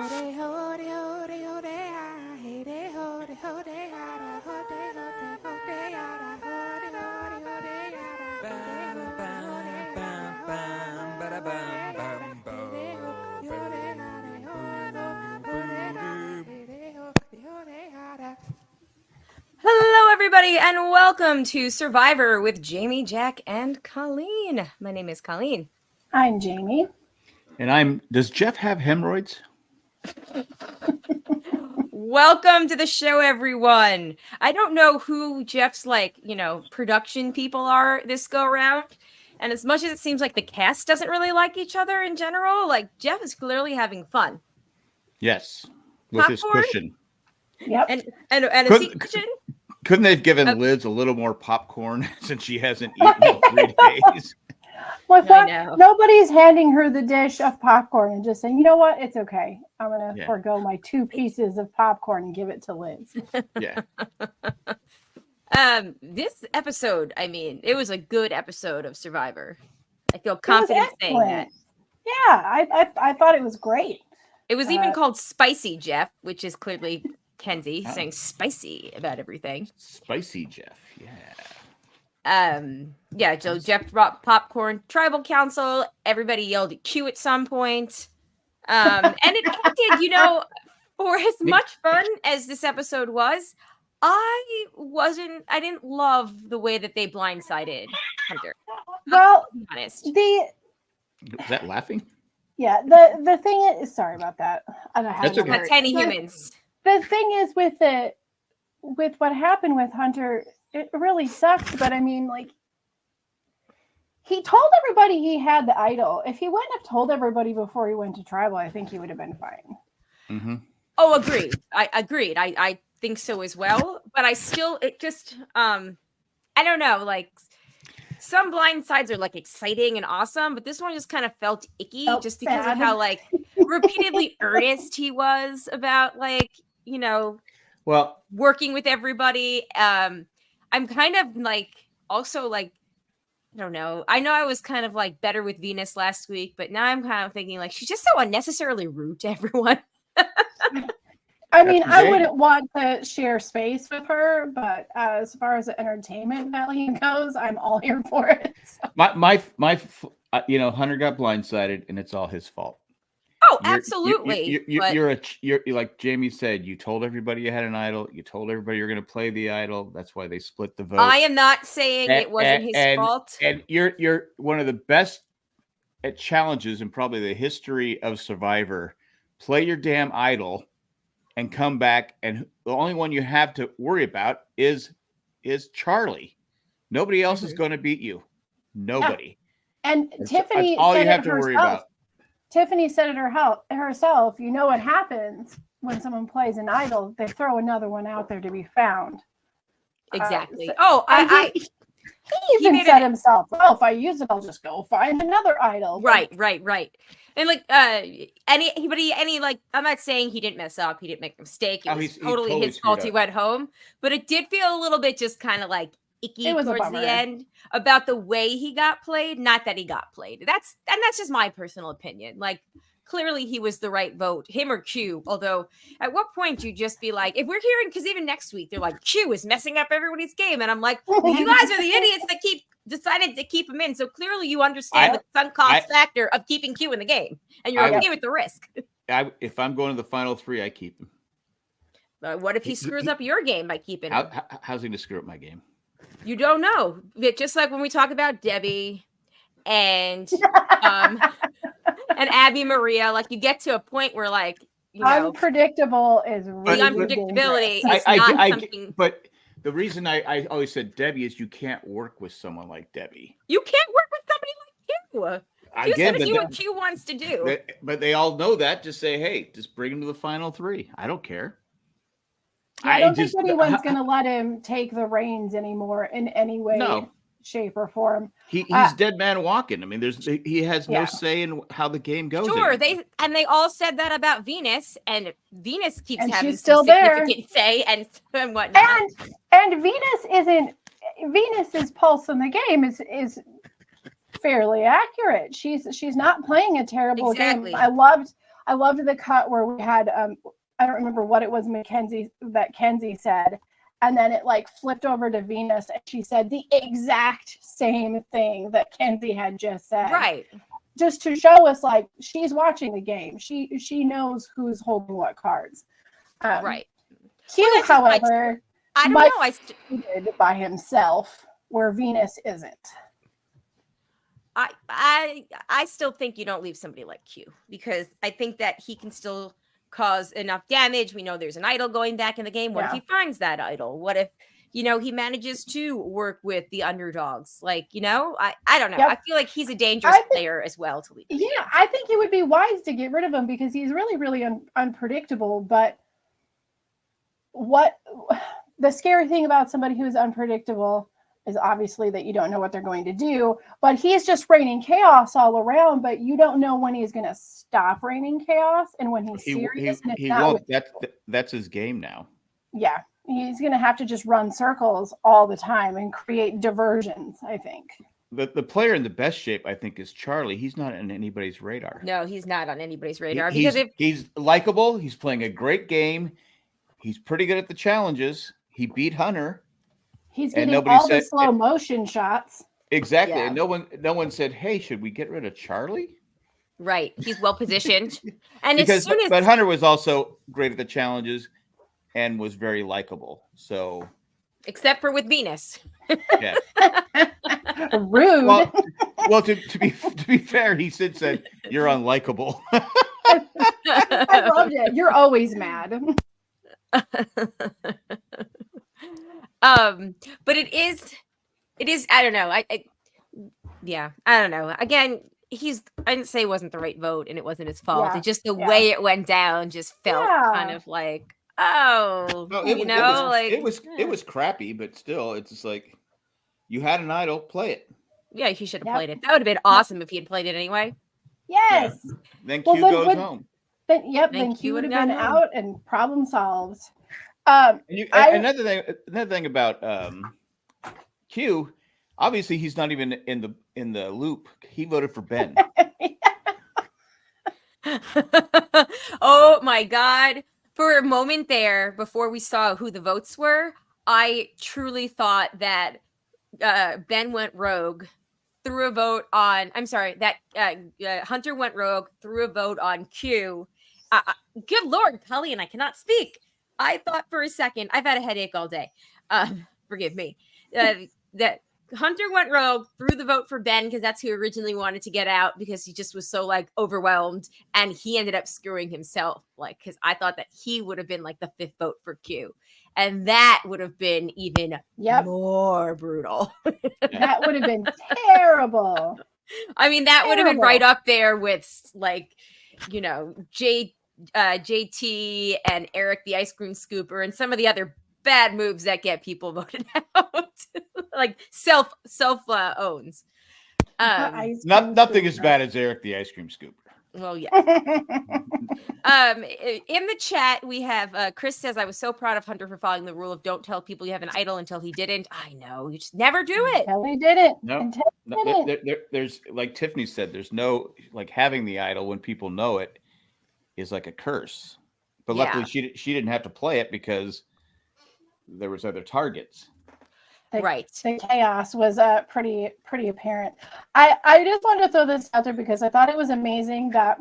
Hello, everybody, and welcome to Survivor with Jamie, Jack, and Colleen. My name is Colleen. I'm Jamie. And does Jeff have hemorrhoids? Welcome to the show, everyone. I don't know who Jeff's, production people are this go around. And as much as it seems like the cast doesn't really like each other in general, Jeff is clearly having fun. Yes, with his Popcorn? cushion. Yep. And a seat cushion? Couldn't they have given Liz a little more popcorn since she hasn't eaten in 3 days? Well, nobody's handing her the dish of popcorn and just saying, you know what, it's okay. I'm going to forego my 2 pieces of popcorn and give it to Liz. Yeah. This episode, it was a good episode of Survivor. I feel confident saying that. Yeah, I thought it was great. It was even called Spicy Jeff, which is clearly Kenzie saying spicy about everything. Spicy Jeff, yeah. So Jeff brought popcorn, tribal council, everybody yelled at Q at some point. And it did, for as much fun as this episode was, I didn't love the way that they blindsided Hunter. Well, to be honest. Was that laughing? Yeah, the thing is, sorry about that. I don't That's okay. Tiny humans. The thing is with what happened with Hunter, it really sucks. But he told everybody he had the idol. If he wouldn't have told everybody before he went to tribal, I think he would have been fine. Mm-hmm. Oh, agreed. Agreed. I think so as well. But I still, I don't know, some blind sides are exciting and awesome, but this one just kind of felt icky just because of how repeatedly earnest he was about working with everybody. I'm kind of also I don't know. I know I was kind of better with Venus last week, but now I'm kind of thinking she's just so unnecessarily rude to everyone. I wouldn't want to share space with her, but as far as the entertainment value goes, I'm all here for it. So. My Hunter got blindsided, and it's all his fault. Oh, absolutely. You're like Jamie said. You told everybody you had an idol. You told everybody you're going to play the idol. That's why they split the vote. I am not saying it wasn't his fault. And you're one of the best at challenges in probably the history of Survivor. Play your damn idol. And come back, and the only one you have to worry about is Charlie. Nobody else is going to beat you. Nobody. Yeah. And Tiffany, that's all you have to worry about. Tiffany said it herself. You know what happens when someone plays an idol? They throw another one out there to be found. Exactly. He even said himself, "Oh, if I use it, I'll just go find another idol." Right. And I'm not saying he didn't mess up. He didn't make a mistake. It was totally his fault. He went home, but it did feel a little bit just kind of icky towards the end about the way he got played. Not that he got played. That's just my personal opinion. Clearly he was the right vote, him or Q. Although at what point do you just be if we're hearing, because even next week they're Q is messing up everybody's game, and I'm well, you guys are the idiots that decided to keep him in. So clearly you understand the sunk cost factor of keeping Q in the game, and you're okay with the risk. If I'm going to the final 3, I keep him. What if he screws up your game by keeping him? How's he going to screw up my game? You don't know. Just like when we talk about Debbie and and Abby Maria, you get to a point where unpredictable is really the unpredictability is not something. But the reason I always said Debbie is you can't work with someone like Debbie. You can't work with somebody like Q. Q's going to do what Q wants to do. But they all know that. Just say, hey, just bring him to the final 3. I don't care. I don't think anyone's going to let him take the reins anymore in any way, shape, or form. He's dead man walking. He has no say in how the game goes. Sure, they all said that about Venus, and Venus keeps having some significant say and whatnot. And Venus's pulse in the game is fairly accurate. She's not playing a terrible game. I I loved the cut where we had I don't remember what it was Kenzie said, and then it like flipped over to Venus and she said the exact same thing that Kenzie had just said. Right. Just to show us like she's watching the game. She knows who's holding what cards. Right. Q, however, I don't know. By himself, where Venus isn't. I still think you don't leave somebody like Q, because I think that he can still cause enough damage. We know there's an idol going back in the game. What if he finds that idol? What if, he manages to work with the underdogs? Like, I don't know. Yep. I feel like he's a dangerous player as well to leave. Yeah, I think it would be wise to get rid of him because he's really, really unpredictable. But what the scary thing about somebody who is unpredictable is obviously that you don't know what they're going to do, but he's just raining chaos all around, but you don't know when he's going to stop raining chaos and when he's serious. He won't. That's his game now. Yeah. He's going to have to just run circles all the time and create diversions, I think. The player in the best shape, I think, is Charlie. He's not on anybody's radar. No, he's not on anybody's radar. He's likable. He's playing a great game. He's pretty good at the challenges. He beat Hunter. He's getting all the slow motion shots. Exactly. Yeah. And no one said, hey, should we get rid of Charlie? Right. He's well positioned. And but Hunter was also great at the challenges and was very likable. So except for with Venus. Yeah. Rude. Well, to be fair, he said you're unlikable. I loved it. You're always mad. But it is I don't know. I don't know. Again, I didn't say it wasn't the right vote and it wasn't his fault. Yeah. It's just the way it went down just felt kind of like, it was crappy, but still it's just like you had an idol, play it. Yeah, he should have played it. That would have been awesome if he had played it anyway. Yes. Yeah. Then Q goes home. Then Q would have been out and problem solved. Another thing about Q, obviously he's not even in the loop. He voted for Ben. Oh my God. For a moment there, before we saw who the votes were, I truly thought that Ben went rogue, threw a vote on, Hunter went rogue, threw a vote on Q. Good Lord, Cully, and I cannot speak. I thought for a second, I've had a headache all day. Forgive me. That Hunter went rogue, threw the vote for Ben because that's who originally wanted to get out because he just was so overwhelmed, and he ended up screwing himself. Because I thought that he would have been the fifth vote for Q, and that would have been even more brutal. That would have been terrible. I mean, that would have been right up there with JT and Eric the ice cream scooper and some of the other bad moves that get people voted out. self owns. Nothing as bad as Eric the ice cream scooper. Well, yeah. In the chat, we have Chris says, I was so proud of Hunter for following the rule of don't tell people you have an idol until he didn't. I know. You just never do it. Until he didn't. No. There's like Tiffany said, there's no having the idol when people know it is like a curse. But luckily she didn't have to play it because there was other targets. Right. The chaos was pretty apparent. I just wanted to throw this out there because I thought it was amazing that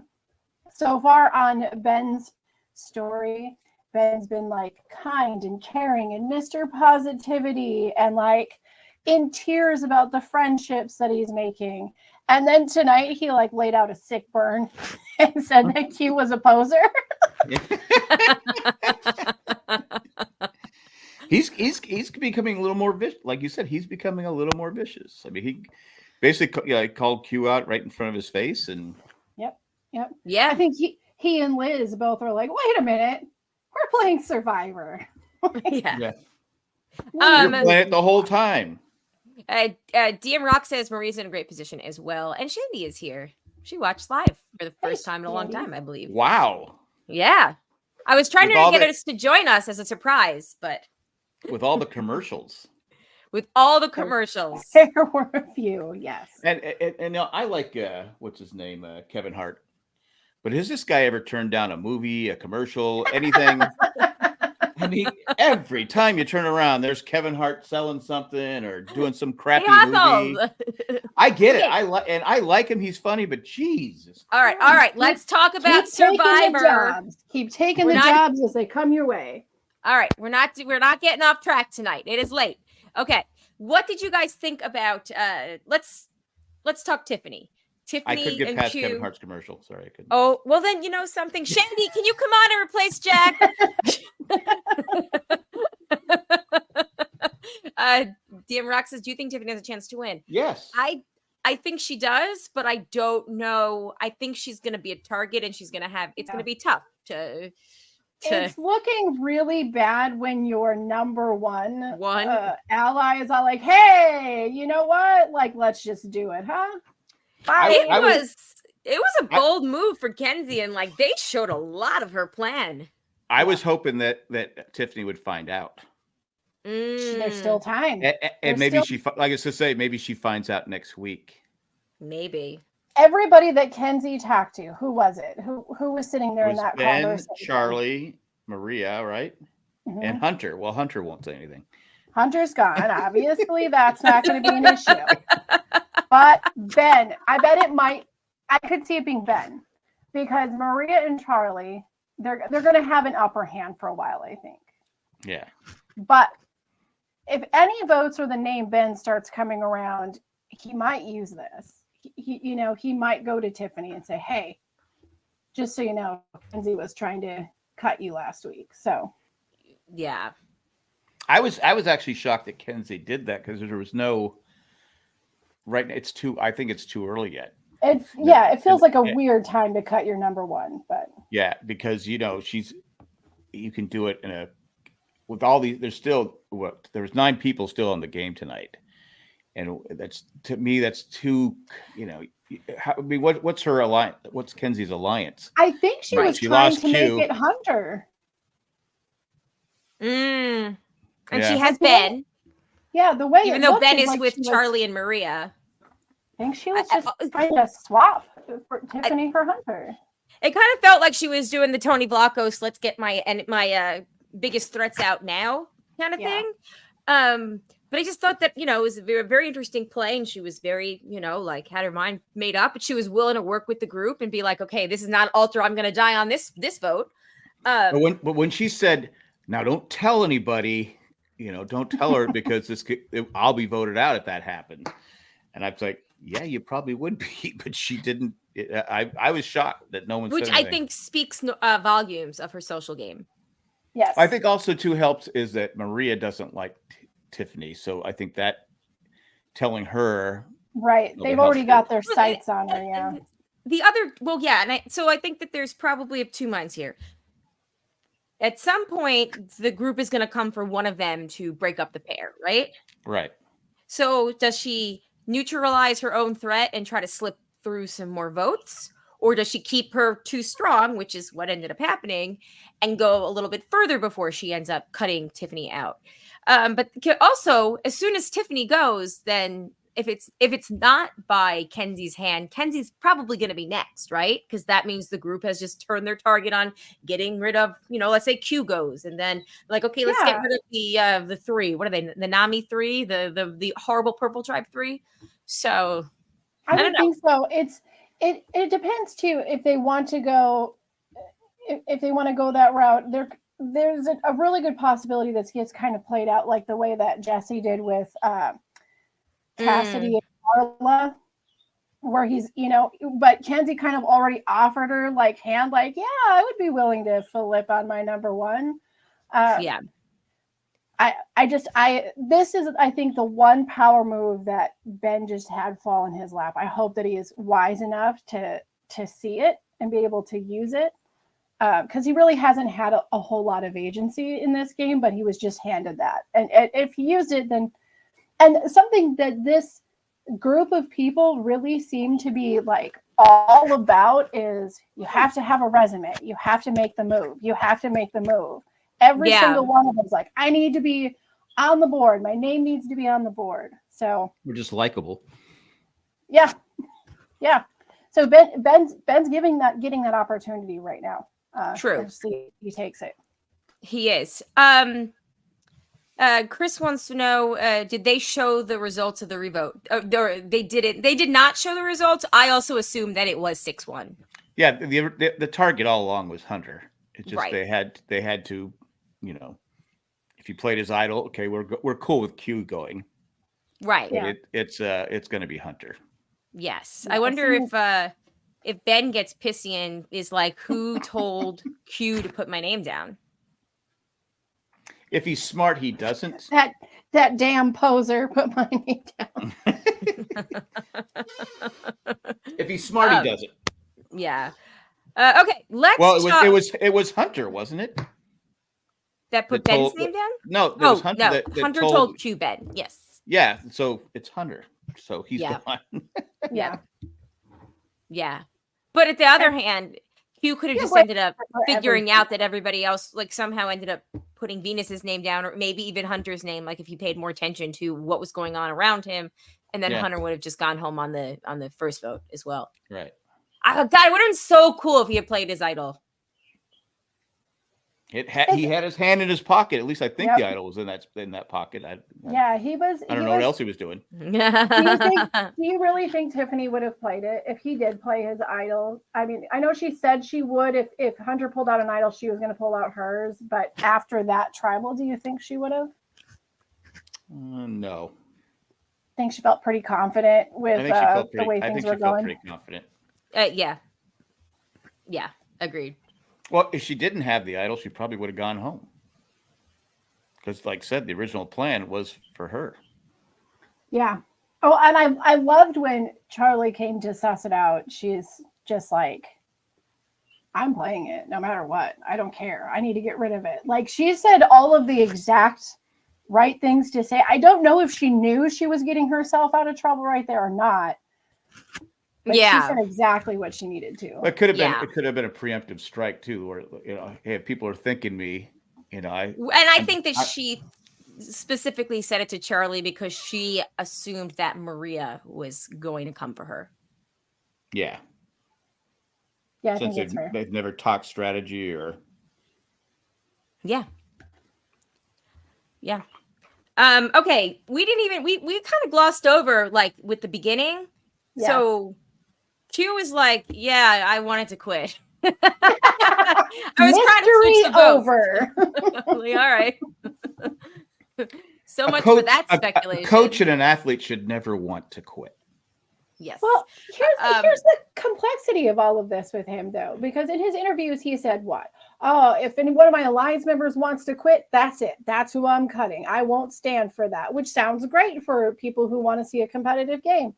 so far on Ben's story, Ben's been kind and caring and Mr. Positivity and in tears about the friendships that he's making. And then tonight he laid out a sick burn and said that Q was a poser. He's becoming a little more vicious. Like you said, he's becoming a little more vicious. I mean, he basically called Q out right in front of his face. And Yep. Yeah. I think he and Liz both were like, wait a minute, we're playing Survivor. Yeah. You're playing it the whole time. DM Rock says Marie's in a great position as well. And Shandy is here. She watched live for the first time in a long time, I believe. Wow. Yeah. I was trying to get us to join us as a surprise, but with all the commercials. With all the commercials. There were a few, yes. And I like what's his name? Kevin Hart. But has this guy ever turned down a movie, a commercial, anything? I mean, every time you turn around, there's Kevin Hart selling something or doing some crappy movie. I get it. I like him. He's funny, but Jesus. All right. Let's talk about Survivor. Keep taking the jobs as they come your way. All right, we're not getting off track tonight. It is late. Okay, what did you guys think about? Let's talk Tiffany. Tiffany, I couldn't get past Kevin Hart's commercial. Sorry, I couldn't. Oh, well then, you know something. Shandy, can you come on and replace Jack? DM Rock says, do you think Tiffany has a chance to win? Yes. I think she does, but I don't know. I think she's going to be a target, and she's going to have. It's going to be tough to. It's looking really bad when your number one allies are like, "Hey, you know what? Like, let's just do it, huh?" It was a bold move for Kenzie, and like they showed a lot of her plan. I was hoping that Tiffany would find out. There's still time, and maybe like I was to say, maybe she finds out next week. Maybe. Everybody that Kenzie talked to, who was it? Who was sitting there in that Ben, conversation? Charlie, Maria, right? Mm-hmm. And Hunter. Well, Hunter won't say anything. Hunter's gone. Obviously, that's not going to be an issue. But Ben, I could see it being Ben, because Maria and Charlie, they're going to have an upper hand for a while, I think. Yeah. But if any votes or the name Ben starts coming around, he might use this. He might go to Tiffany and say, "Hey, just so you know, Kenzie was trying to cut you last week." So, yeah, I was actually shocked that Kenzie did that, because there was no. Right, I think it's too early yet. It feels like a weird time to cut your number one, but yeah, because you can do it with all these. There's still there's 9 people still on the game tonight. And that's too, what's her alliance? What's Kenzie's alliance? I think she was trying to make it Hunter. And she has Ben. Yeah, the way even though Ben is with Charlie and Maria. I think she was just trying to swap for Tiffany for Hunter. It kind of felt like she was doing the Tony Vlachos, let's get my biggest threats out now kind of thing. But I just thought that, it was a very, very interesting play, and she was very, had her mind made up, but she was willing to work with the group and be like, okay, this is not altar. I'm going to die on this vote. But when she said, now don't tell anybody, don't tell her, because I'll be voted out if that happens. And I was like, yeah, you probably would be, but she didn't. I was shocked that no one said anything. Which I think speaks volumes of her social game. Yes. I think also too helps is that Maria doesn't like Tiffany, so I think that telling her, right, they've already got their sights on her. Yeah. The other, so I think that there's probably of two minds here. At some point, the group is going to come for one of them to break up the pair, right? Right. So does she neutralize her own threat and try to slip through some more votes, or does she keep her too strong, which is what ended up happening, and go a little bit further before she ends up cutting Tiffany out? But also, as soon as Tiffany goes, then if it's not by Kenzie's hand, Kenzie's probably going to be next, right? Because that means the group has just turned their target on getting rid of, let's say Q goes, and then like, okay, let's get rid of the 3. What are they? The Nami 3, the horrible purple tribe 3. So I don't think so. It depends too if they want to go that route. There's a really good possibility this gets kind of played out like the way that Jesse did with Cassidy and Carla, where he's, but Kenzie kind of already offered her hand, yeah, I would be willing to flip on my number one. This is, I think, the one power move that Ben just had fall in his lap. I hope that he is wise enough to see it and be able to use it. Because he really hasn't had a whole lot of agency in this game, but he was just handed that. And if he used it, then, and something that this group of people really seem to be all about is you have to have a resume. You have to make the move. You have to make the move. Every single one of them is I need to be on the board. My name needs to be on the board. So we're just likable. Yeah. Yeah. So Ben's getting that opportunity right now. True. He takes it. He is. Chris wants to know, did they show the results of the revote? They didn't. They did not show the results. I also assumed that it was 6-1. Yeah, the target all along was Hunter. It's just right. they had to, if you played as idol, okay, we're cool with Q going. Right. But yeah. It's going to be Hunter. Yes. I wonder if Ben gets pissy and is like, who told Q to put my name down? If he's smart, he doesn't. That damn poser put my name down. If he's smart, he doesn't. Yeah. Okay. It was Hunter, wasn't it? That put Ben's name down? No, it was Hunter. No. Hunter told Q Ben. Yes. Yeah. So it's Hunter. So he's the one. Yeah. Yeah. But at the other hand, Q could have just ended up figuring out that everybody else somehow ended up putting Venus's name down, or maybe even Hunter's name, if he paid more attention to what was going on around him, and then Hunter would have just gone home on the first vote as well. Right. God, it would have been so cool if he had played his idol. He had his hand in his pocket. At least I think the idol was in that pocket. He was. I don't know what else he was doing. Do you really think Tiffany would have played it if he did play his idol? I mean, I know she said she would. If Hunter pulled out an idol, she was going to pull out hers. But after that tribal, do you think she would have? No. I think she felt pretty confident with the way things were going. Pretty confident. Yeah. Agreed. Well, if she didn't have the idol, she probably would have gone home. Because, like I said, the original plan was for her. Yeah. Oh, and I loved when Charlie came to suss it out. She's just like, I'm playing it no matter what. I don't care. I need to get rid of it. Like, she said all of the exact right things to say. I don't know if she knew she was getting herself out of trouble right there or not. But she said exactly what she needed to. It could have been. It could have been a preemptive strike too, where hey, if people are thinking me, I think that she specifically said it to Charlie because she assumed that Maria was going to come for her. Yeah. Yeah, I think that's fair. They've never talked strategy or. Yeah. Yeah. Okay, we kind of glossed over with the beginning. Yeah. So Q was like, yeah, I wanted to quit. I was trying to switch the vote. Over. Like, all right. So much for that speculation. A coach and an athlete should never want to quit. Yes. Well, here's the complexity of all of this with him, though, because in his interviews, he said what? Oh, if any one of my alliance members wants to quit, that's it. That's who I'm cutting. I won't stand for that, which sounds great for people who want to see a competitive game.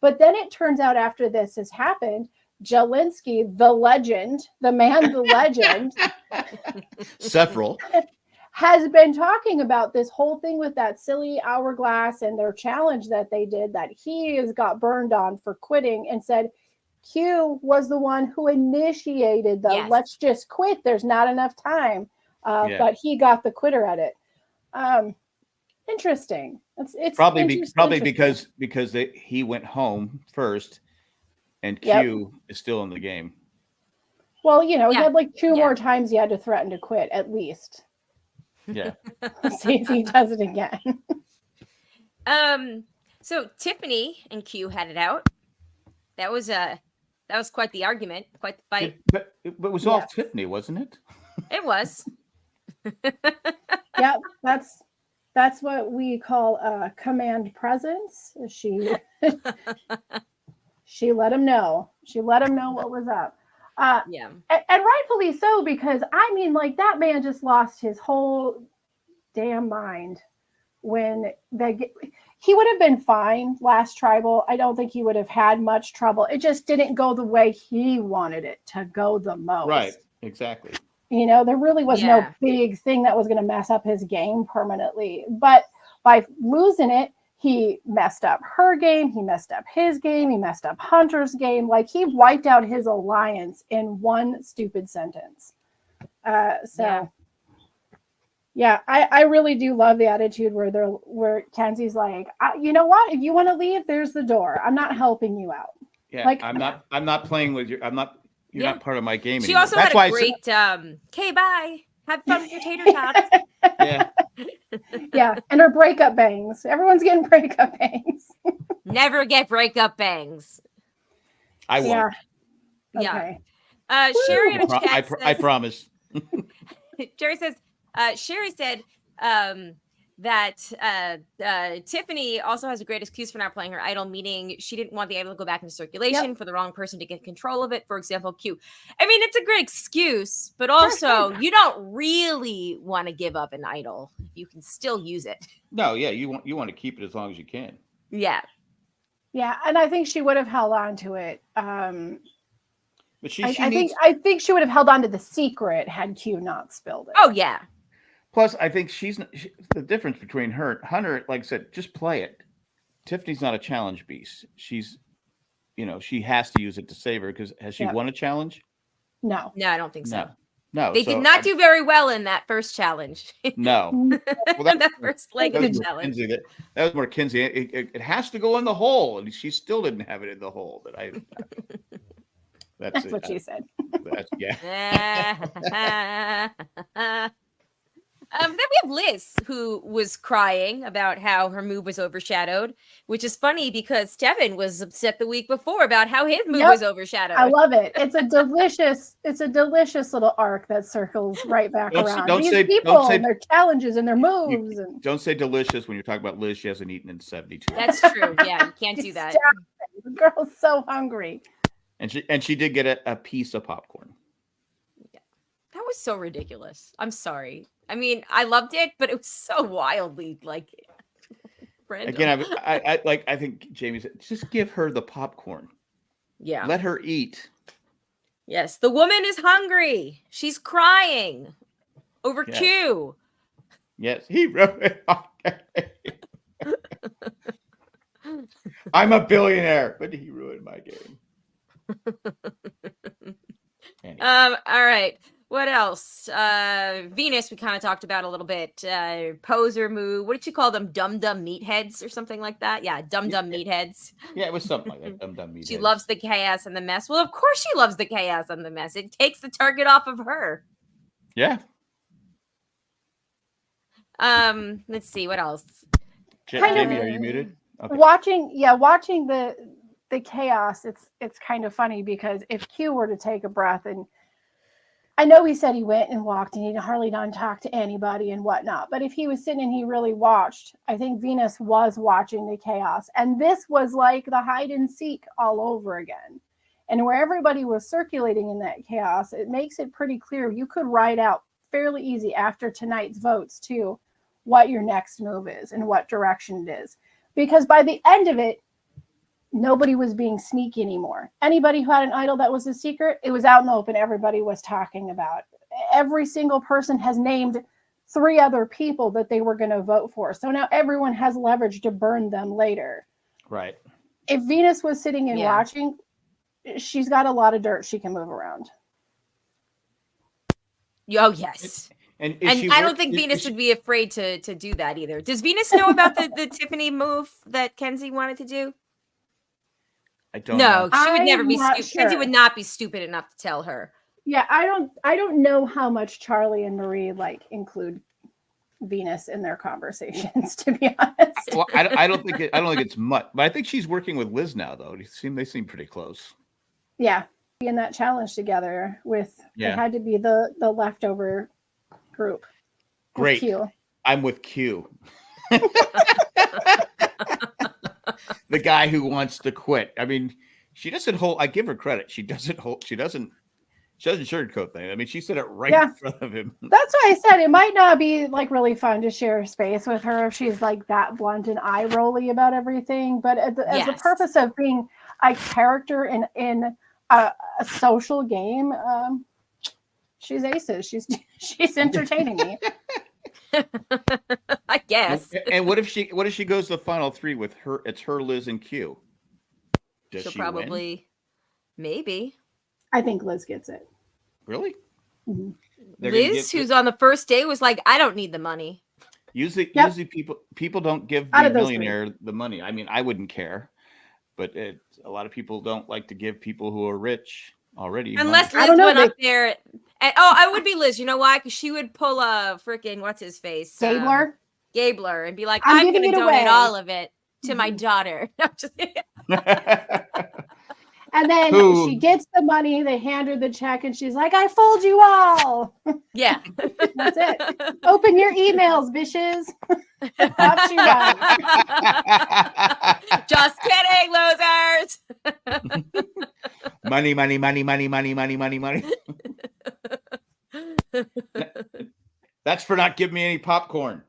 But then it turns out after this has happened, Jelinski, the legend, the man, the legend, several, has been talking about this whole thing with that silly hourglass and their challenge that they did that he has got burned on for quitting, and said Q was the one who initiated the let's just quit. There's not enough time. But he got the quitter at it. Interesting. It's probably because he went home first, and Q is still in the game. Well, he had two more times he had to threaten to quit at least. Yeah. See if he does it again. So Tiffany and Q had it out. That was quite the argument, quite the fight. But it was all Tiffany, wasn't it? It was. Yeah, that's what we call command presence. She let him know. She let him know what was up. And rightfully so, because that man just lost his whole damn mind when he would have been fine last tribal. I don't think he would have had much trouble. It just didn't go the way he wanted it to go the most. Right. Exactly. There really was no big thing that was going to mess up his game permanently. But by losing it, he messed up her game. He messed up his game. He messed up Hunter's game. He wiped out his alliance in one stupid sentence. I really do love the attitude where Kenzie's like, you know what? If you want to leave, there's the door. I'm not helping you out. Yeah, like, I'm not playing with you. You're not part of my game She anymore. also had a great okay, bye. Have fun with your tater tots. Yeah. Yeah, and her breakup bangs. Everyone's getting breakup bangs. Never get breakup bangs. I won't. Yeah. Okay. Sherry in the chat says, I promise. Sherry says, Sherry said that Tiffany also has a great excuse for not playing her idol, meaning she didn't want the idol to go back into circulation for the wrong person to get control of it. For example, Q. I mean, it's a great excuse, but also you don't really want to give up an idol. You can still use it. No, yeah, you want to keep it as long as you can. Yeah. Yeah, and I think she would have held on to it. But I think she would have held on to the secret had Q not spilled it. Oh yeah. Plus, I think the difference between her and Hunter, like I said, just play it. Tiffany's not a challenge beast. She's, she has to use it to save her because has she won a challenge? No. No, I don't think so. No. They did not do very well in that first challenge. No. Well, that first leg of the challenge. That was more Kinsey. It has to go in the hole, and she still didn't have it in the hole. That's what she said. Then we have Liz, who was crying about how her move was overshadowed, which is funny because Tevin was upset the week before about how his move was overshadowed. I love it. It's a delicious little arc that circles right back around. These people and their challenges and their moves. Don't say delicious when you're talking about Liz. She hasn't eaten in 72 hours. That's true. Yeah, you can't do that. The girl's so hungry. And she did get a piece of popcorn. Yeah. That was so ridiculous. I'm sorry. I mean, I loved it, but it was so wildly random. Again, I think Jamie said, just give her the popcorn. Yeah. Let her eat. Yes. The woman is hungry. She's crying over Q. Yes. He wrote it. I'm a billionaire, but he ruined my game. Anyway. All right. What else? Venus, we kind of talked about a little bit. Poser move. What did you call them? Dum-dum meatheads or something like that? Yeah, dum-dum meatheads. Yeah, it was something like that. Dum-dum meatheads. She loves the chaos and the mess. Well, of course she loves the chaos and the mess. It takes the target off of her. Yeah. Let's see. What else? Jamie, are you muted? Okay. Watching the chaos, it's kind of funny because if Q were to take a breath, and I know he said he went and walked and he hardly done talked to anybody and whatnot, but if he was sitting and he really watched, I think Venus was watching the chaos, and this was like the hide and seek all over again. And where everybody was circulating in that chaos, it makes it pretty clear you could write out fairly easy after tonight's votes too what your next move is and what direction it is, because by the end of it, nobody was being sneaky anymore. Anybody who had an idol that was a secret, it was out in the open. Everybody was talking about. Every single person has named 3 other people that they were going to vote for. So now everyone has leverage to burn them later. Right. If Venus was sitting and watching, she's got a lot of dirt she can move around. Oh, yes. And I don't think Venus would be afraid to do that either. Does Venus know about the Tiffany move that Kenzie wanted to do? I don't know. She would never be stupid. Sure. Kenzie would not be stupid enough to tell her. Yeah, I don't know how much Charlie and Marie include Venus in their conversations, to be honest. Well, I don't think it's much, but I think she's working with Liz now, though. They seem pretty close. Yeah, in that challenge together with it had to be the leftover group. Great. I'm with Q. The guy who wants to quit. I mean, she doesn't hold. I give her credit. She doesn't sugarcoat things. I mean, she said it right in front of him. That's why I said it might not be really fun to share space with her if she's that blunt and eye rolly about everything. But as the purpose of being a character in a social game, she's aces. She's entertaining me. I guess. And what if she goes to the final 3 with her? It's her, Liz, and Q. She'll probably win? Maybe. I think Liz gets it. Really? Mm-hmm. Liz, who's on the first day, was like, "I don't need the money." Usually people don't give the millionaire the money. I mean, I wouldn't care, but a lot of people don't like to give people who are rich already. Unless Liz went up there. And, I would be Liz. You know why? Because she would pull a freaking what's his face, Gabler, and be like, "I'm going to donate all of it to my daughter." And then she gets the money. They hand her the check, and she's like, "I fooled you all." Yeah, that's it. Open your emails, bitches. Off she runs. Just kidding, losers. Money, money, money, money, money, money, money, money. That's for not giving me any popcorn.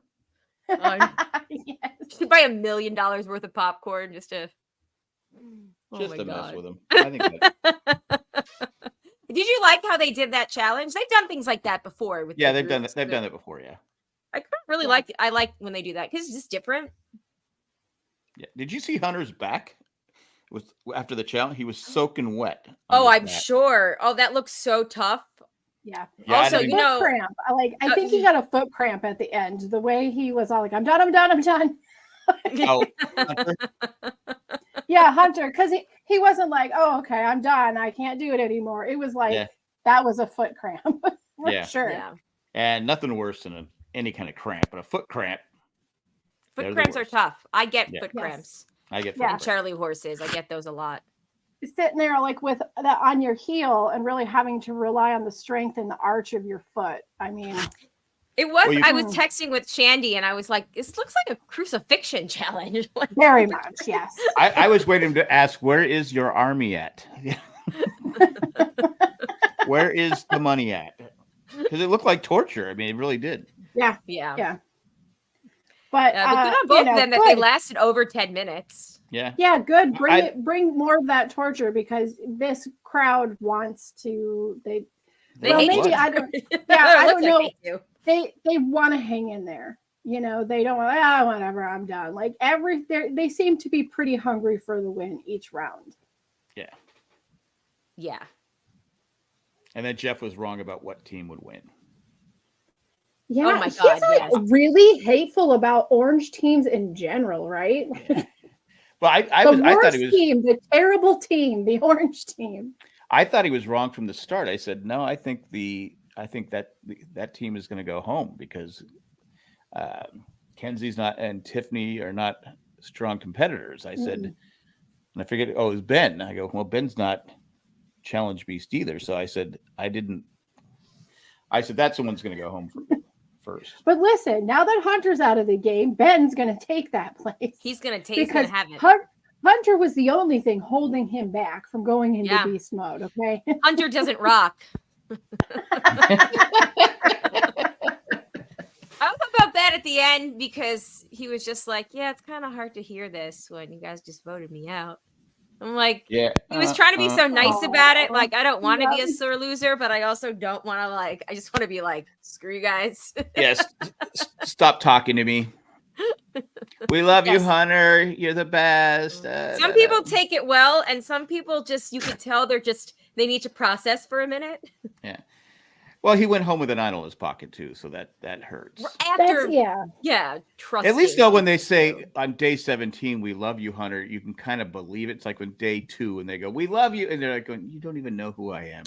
Yes. You should buy $1 million worth of popcorn just to mess with them. I think Did you like how they did that challenge? They've done things like that before. They've done it. They've done it before. Yeah. I really like it. I like when they do that because it's just different. Yeah. Did you see Hunter's back? After the challenge, he was soaking wet. Oh, I'm sure. Oh, that looks so tough. Yeah. Also, foot cramp. I think he got a foot cramp at the end. The way he was all like, "I'm done. I'm done. I'm done." Oh, Hunter? Yeah, Hunter, because he wasn't like, "Oh, okay, I'm done. I can't do it anymore." It was like that was a foot cramp. Sure. Yeah. And nothing worse than any kind of cramp, but a foot cramp. Foot cramps are tough. I get foot cramps. I get foot cramps. Charlie horses. I get those a lot. Sitting there like with that on your heel and really having to rely on the strength and the arch of your foot. I mean, it was. I was texting with Shandy and I was like, "This looks like a crucifixion challenge." Very much, yes. I was waiting to ask, where is your army at? Where is the money at? Because it looked like torture. I mean, it really did. Yeah. But good on both of them that they lasted over 10 minutes. Yeah, good. Bring more of that torture because this crowd wants to. They hate maybe I don't. Yeah, I don't know. They want to hang in there. You know, they don't want. Whatever. I'm done. Like they seem to be pretty hungry for the win each round. Yeah. Yeah. And then Jeff was wrong about what team would win. Yeah, oh my God, he's really hateful about orange teams in general, right? Well, I thought he was the terrible team, the orange team. I thought he was wrong from the start. I said, no, I think that team is going to go home because Kenzie's not and Tiffany are not strong competitors. I said, and I figured, it was Ben. I go, well, Ben's not Challenge Beast either. So I said, that's the one's going to go home first. But listen, now that Hunter's out of the game, Ben's going to take that place. He's going to have it. Hunter was the only thing holding him back from going into beast mode. Okay. Hunter doesn't rock. I don't know about that at the end because he was just like, yeah, it's kind of hard to hear this when you guys just voted me out. I'm like, he was trying to be so nice about it. Like, I don't want to be a sore loser, but I also don't want to I just want to be like, screw you guys. Yes. Stop talking to me. We love you, Hunter. You're the best. Some people take it well. And some people you can tell they need to process for a minute. Yeah. Well, he went home with an idol in his pocket too, so that hurts. Trust. At least though, when they say on day 17, "We love you, Hunter," you can kind of believe it. It's like when day 2 and they go, "We love you," and they're like, "You don't even know who I am."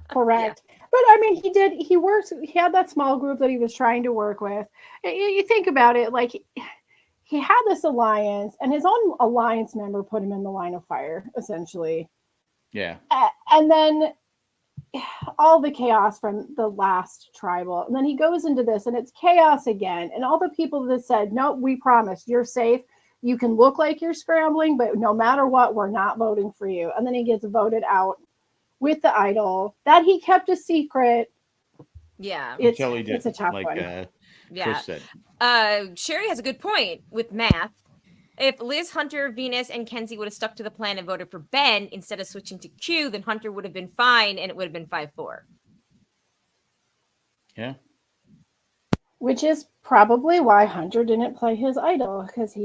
Correct. But I mean, he had that small group that he was trying to work with. You think about it, like he had this alliance, and his own alliance member put him in the line of fire, essentially. Yeah. And then all the chaos from the last tribal. And then he goes into this and it's chaos again. And all the people that said, "No, we promise you're safe. You can look like you're scrambling, but no matter what, we're not voting for you." And then he gets voted out with the idol that he kept a secret. Yeah. It's a tough one. Chris said. Sherry has a good point with math. If Liz, Hunter, Venus, and Kenzie would have stuck to the plan and voted for Ben instead of switching to Q, then Hunter would have been fine and it would have been 5-4. Yeah. Which is probably why Hunter didn't play his idol because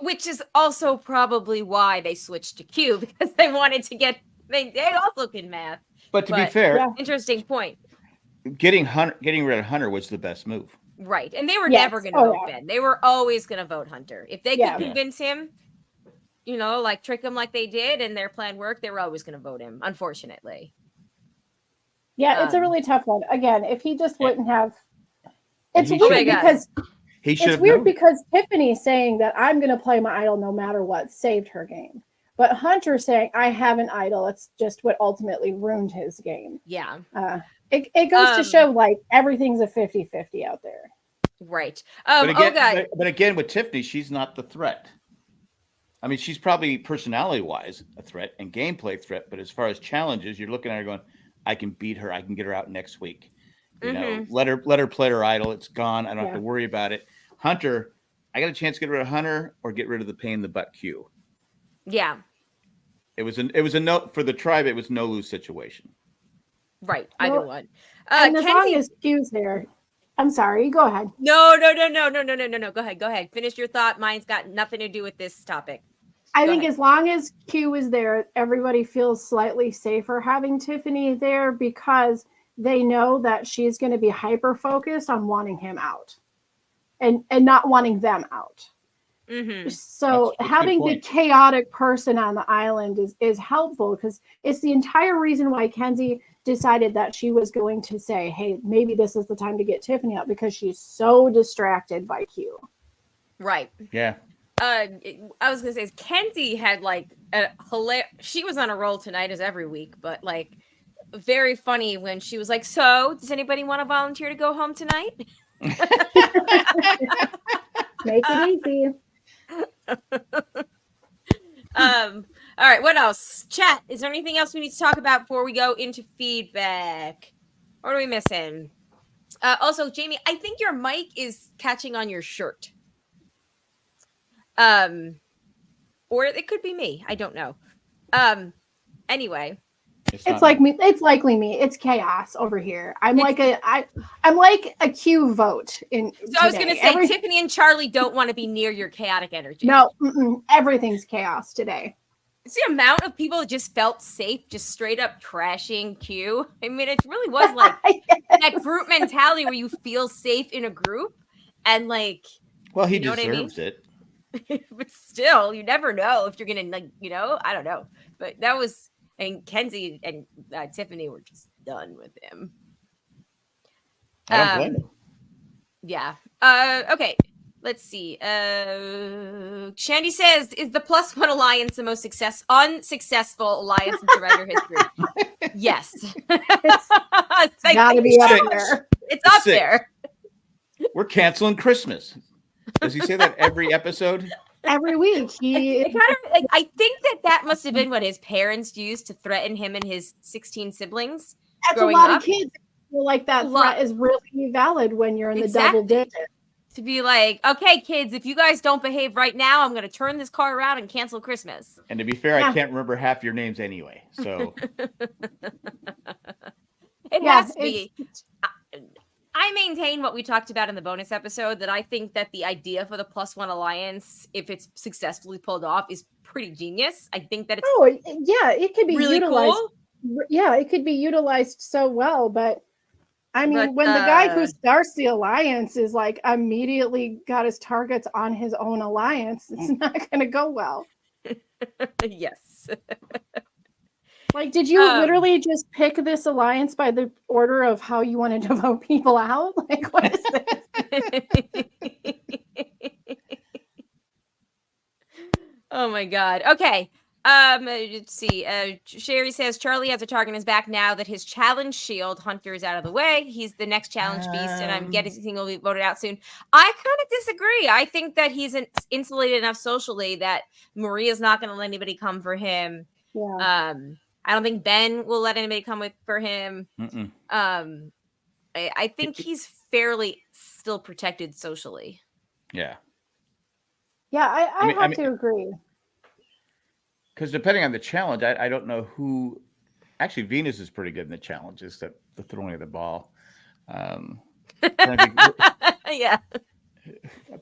which is also probably why they switched to Q because they wanted to get they also can math. But to be fair, interesting point. Getting rid of Hunter was the best move. Right. And they were never going to vote Ben. They were always going to vote Hunter. If they could convince him, like trick him like they did and their plan worked, they were always going to vote him, unfortunately. Yeah, it's a really tough one. Again, if he just wouldn't have... It's weird because... It's weird because Tiffany saying that I'm going to play my idol no matter what saved her game. But Hunter saying, I have an idol, it's just what ultimately ruined his game. Yeah. It goes to show, like, everything's a 50-50 out there. Right. But again, with Tiffany, she's not the threat. I mean, she's probably personality-wise a threat and gameplay threat, but as far as challenges, you're looking at her going, I can beat her. I can get her out next week. You know, let her play her idol. It's gone. I don't have to worry about it. Hunter, I got a chance to get rid of Hunter or get rid of the pain in the butt Q. Yeah. It was a no for the tribe. It was no lose situation. Right. Either one. And as long as Q's there, I'm sorry. Go ahead. No. Go ahead. Finish your thought. Mine's got nothing to do with this topic. I think as long as Q is there, everybody feels slightly safer having Tiffany there because they know that she's going to be hyper focused on wanting him out and not wanting them out. So that's having the chaotic person on the island is helpful because it's the entire reason why Kenzie decided that she was going to say, hey, maybe this is the time to get Tiffany out because she's so distracted by Q. Right. Yeah. I was going to say, Kenzie had like she was on a roll tonight as every week, but like very funny when she was like, so does anybody want to volunteer to go home tonight? Make it easy. All right, what else? Chat, is there anything else we need to talk about before we go into feedback? What are we missing? Also, Jamie, I think your mic is catching on your shirt. Or it could be me. I don't know. Anyway. It's likely me. It's chaos over here. I'm like a Q vote in. So today. I was going to say Tiffany and Charlie don't want to be near your chaotic energy. No, everything's chaos today. It's the amount of people that just felt safe, just straight up trashing Q. I mean, it really was like that group mentality where you feel safe in a group, and like. Well, he deserves it. But still, you never know if you're gonna I don't know. But that was. And Kenzie and Tiffany were just done with him. I don't blame him. Yeah. Okay. Let's see. Shandy says, is the +1 alliance the most unsuccessful alliance in Survivor history? Yes. It's gotta be up there. It's up there. We're canceling Christmas. Does he say that every episode? Every week. I think that must have been what his parents used to threaten him and his 16 siblings. That's a lot of kids. Feel like that threat is really valid when you're in the double digit. To be like, okay, kids, if you guys don't behave right now, I'm going to turn this car around and cancel Christmas. And to be fair, I can't remember half your names anyway. So it has to be. I maintain what we talked about in the bonus episode, that I think that the idea for the +1 alliance, if it's successfully pulled off, is pretty genius. I think that it's it could be really utilized. Cool. Yeah, it could be utilized so well, but I mean, when the guy who starts the alliance is like immediately got his targets on his own alliance, it's not going to go well. Yes. Like, did you literally just pick this alliance by the order of how you wanted to vote people out? Like, what is this? Oh my God. Okay. Let's see. Sherry says Charlie has a target in his back now that his challenge shield Hunter is out of the way. He's the next challenge beast, and I'm guessing he'll be voted out soon. I kind of disagree. I think that he's insulated enough socially that Maria's not going to let anybody come for him. Yeah. I don't think Ben will let anybody come for him. I think he's fairly still protected socially. Yeah. Yeah, I have to agree. Because depending on the challenge, I don't know who. Actually, Venus is pretty good in the challenges, the throwing of the ball. Yeah. I'm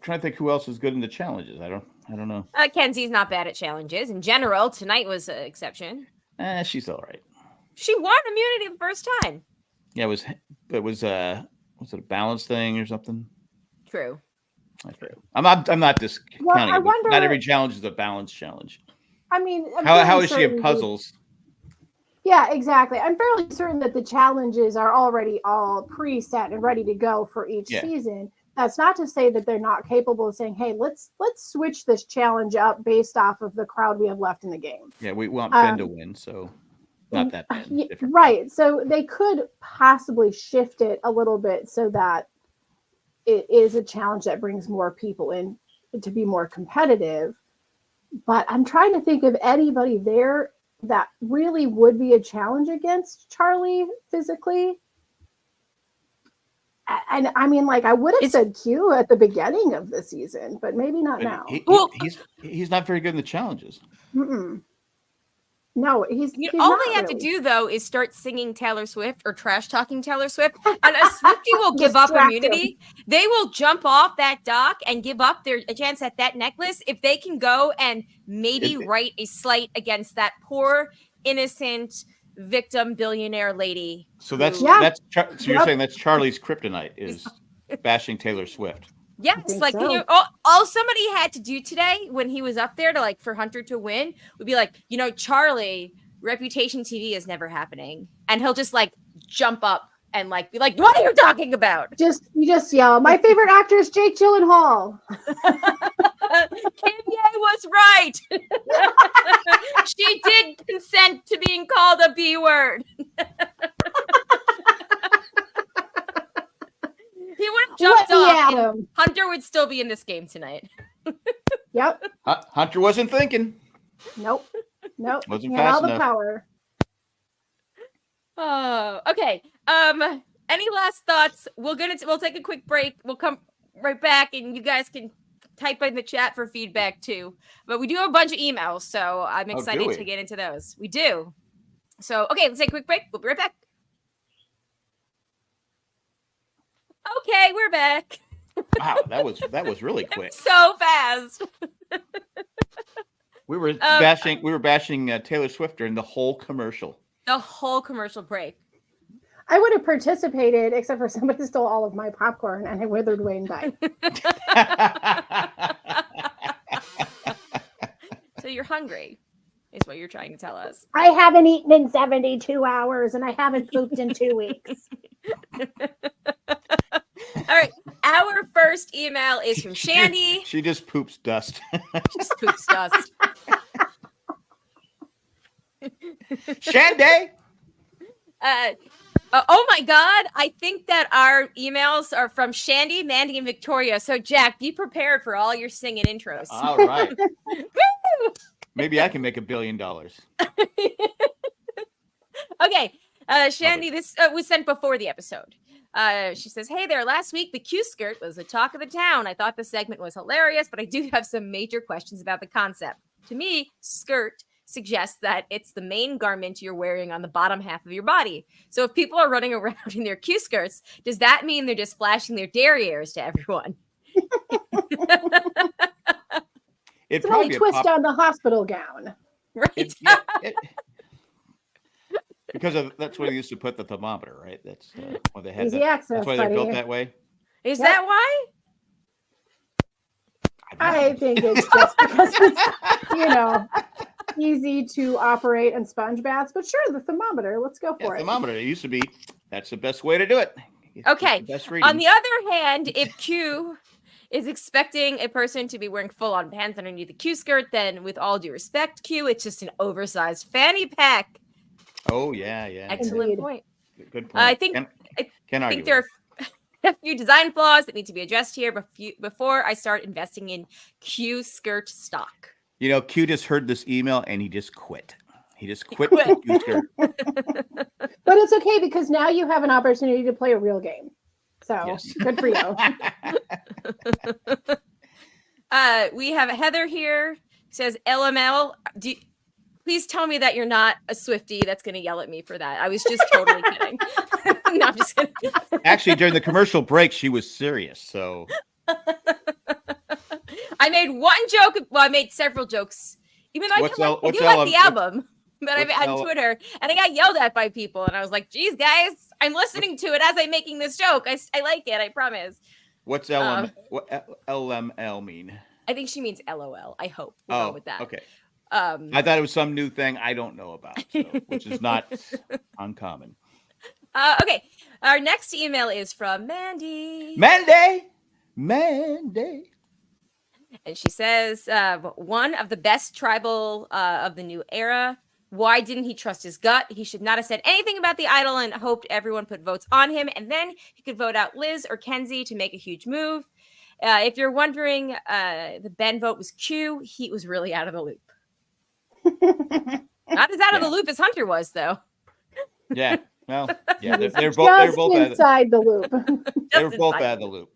trying to think who else is good in the challenges. I don't know. Kenzie's not bad at challenges in general. Tonight was an exception. She's all right. She won immunity the first time. Yeah, was it a balance thing or something? True. I'm not discounting I it. wonder, not every challenge is a balance challenge. I mean, how is she at puzzles? Yeah, exactly. I'm fairly certain that the challenges are already all preset and ready to go for each season. That's not to say that they're not capable of saying, "Hey, let's switch this challenge up based off of the crowd we have left in the game." Yeah, we want Ben to win, so not that Ben. Right. So they could possibly shift it a little bit so that it is a challenge that brings more people in to be more competitive. But I'm trying to think of anybody there that really would be a challenge against Charlie physically. And I mean, like, I would have said Q at the beginning of the season, but maybe not now. He's not very good in the challenges. No, he's all they have to do though is start singing Taylor Swift or trash talking Taylor Swift, and a Swiftie will give up immunity. They will jump off that dock and give up their chance at that necklace if they can go and maybe write a slight against that poor innocent victim billionaire lady. So so you're saying that's Charlie's kryptonite is bashing Taylor Swift. Yes, like all somebody had to do today when he was up there to for Hunter to win would be like, Charlie, Reputation TV is never happening, and he'll just jump up and be like, what are you talking about? You just yell, my favorite actor is Jake Gyllenhaal. Kanye was right. She did consent to being called a B word. He would have jumped off. Hunter would still be in this game tonight. Yep. Hunter wasn't thinking. Nope. Wasn't fast all the enough. Power. Oh, okay. Any last thoughts? We'll take a quick break. We'll come right back, and you guys can type in the chat for feedback too. But we do have a bunch of emails, so I'm excited to get into those. We do. So, okay, let's take a quick break. We'll be right back. Okay, we're back. Wow, that was really quick. So fast. We were bashing Taylor Swift during the whole commercial. The whole commercial break. I would have participated, except for somebody stole all of my popcorn and I withered away and died. So you're hungry, is what you're trying to tell us. I haven't eaten in 72 hours and I haven't pooped in 2 weeks. All right. Our first email is from Shandy. She just poops dust. Just poops dust. Shandy. Oh my God. I think that our emails are from Shandy, Mandy, and Victoria. So Jack, be prepared for all your singing intros. All right. Maybe I can make $1 billion. Okay. Shandy, this was sent before the episode. She says, hey there, last week the Q skirt was the talk of the town. I thought the segment was hilarious, but I do have some major questions about the concept. To me, skirt suggests that it's the main garment you're wearing on the bottom half of your body. So if people are running around in their Q skirts, does that mean they're just flashing their derrieres to everyone? It's an old twist on the hospital gown. Right. Because that's where they used to put the thermometer, right? That's why they had Easy access, that's why they're built that way. Is that why? I think it's just because it's, easy to operate and sponge baths. But sure, the thermometer. Let's go for it. Thermometer. It used to be. That's the best way to do it. Okay. On the other hand, if Q is expecting a person to be wearing full-on pants underneath the Q skirt, then with all due respect, Q, it's just an oversized fanny pack. Oh yeah. Excellent point. Good point. I think there are a few design flaws that need to be addressed here before I start investing in Q skirt stock. Q just heard this email and he just quit. He just quit. The Q skirt. But it's okay because now you have an opportunity to play a real game. So Good for you. We have Heather here. Says LML. Please tell me that you're not a Swiftie that's going to yell at me for that. I was just totally kidding. No, I'm just kidding. Actually, during the commercial break, she was serious. So I made one joke. Well, I made several jokes. Even though I like the album, but I made on Twitter, and I got yelled at by people. And I was like, geez, guys, I'm listening to it as I'm making this joke. I like it. I promise. What's what LML mean? I think she means LOL. I hope. We'll go with that. Okay. I thought it was some new thing I don't know about, which is not uncommon. Okay. Our next email is from Mandy. Mandy. And she says, one of the best tribal of the new era. Why didn't he trust his gut? He should not have said anything about the idol and hoped everyone put votes on him. And then he could vote out Liz or Kenzie to make a huge move. If you're wondering, the Ben vote was Q. He was really out of the loop. Not as out of the loop as Hunter was, though. Yeah. Well, yeah, they're both inside the loop. They were both out of the loop.